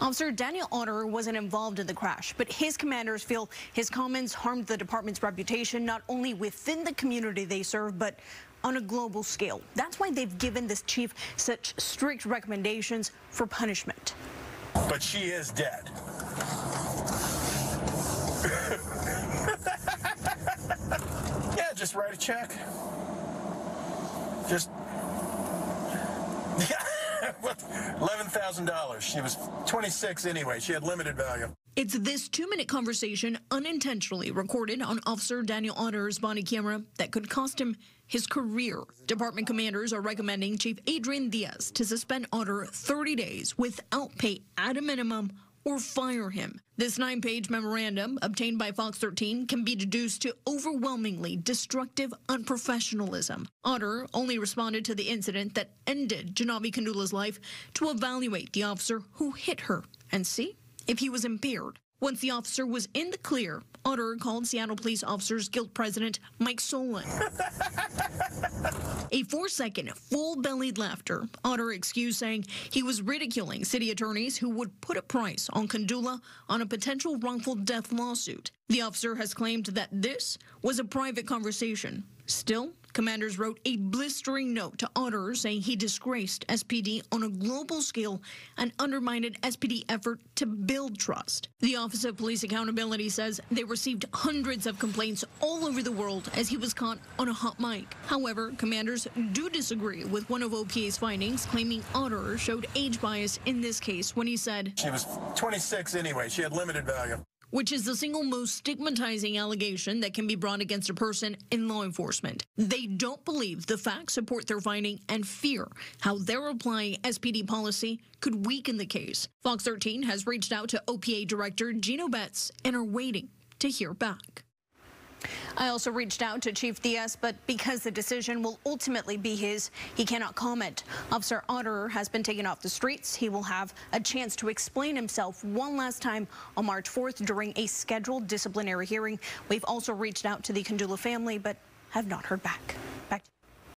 Officer Daniel Otter wasn't involved in the crash, but his commanders feel his comments harmed the department's reputation, not only within the community they serve, but on a global scale. That's why they've given this chief such strict recommendations for punishment. But she is dead. Yeah, just write a check. Just, yeah. $11,000. She was 26 anyway. She had limited value. It's this 2-minute conversation unintentionally recorded on Officer Daniel Otter's body camera that could cost him his career. Department commanders are recommending Chief Adrian Diaz to suspend Otter 30 days without pay at a minimum or fire him. This 9-page memorandum obtained by Fox 13 can be deduced to overwhelmingly destructive unprofessionalism. Otter only responded to the incident that ended Janavi Kandula's life to evaluate the officer who hit her and see if he was impaired. Once the officer was in the clear, Otter called Seattle Police Officers Guild President Mike Solon. A 4-second, full-bellied laughter. Otter excused, saying he was ridiculing city attorneys who would put a price on Kandula on a potential wrongful death lawsuit. The officer has claimed that this was a private conversation. Still, commanders wrote a blistering note to Otter saying he disgraced SPD on a global scale and undermined SPD effort to build trust. The Office of Police Accountability says they received hundreds of complaints all over the world as he was caught on a hot mic. However, commanders do disagree with one of OPA's findings, claiming Otter showed age bias in this case when he said, "She was 26 anyway. She had limited value," which is the single most stigmatizing allegation that can be brought against a person in law enforcement. They don't believe the facts support their finding and fear how they're applying SPD policy could weaken the case. Fox 13 has reached out to OPA Director Gino Betts and are waiting to hear back. I also reached out to Chief Diaz, but because the decision will ultimately be his, he cannot comment. Officer Otter has been taken off the streets. He will have a chance to explain himself one last time on March 4th during a scheduled disciplinary hearing. We've also reached out to the Kandula family, but have not heard back.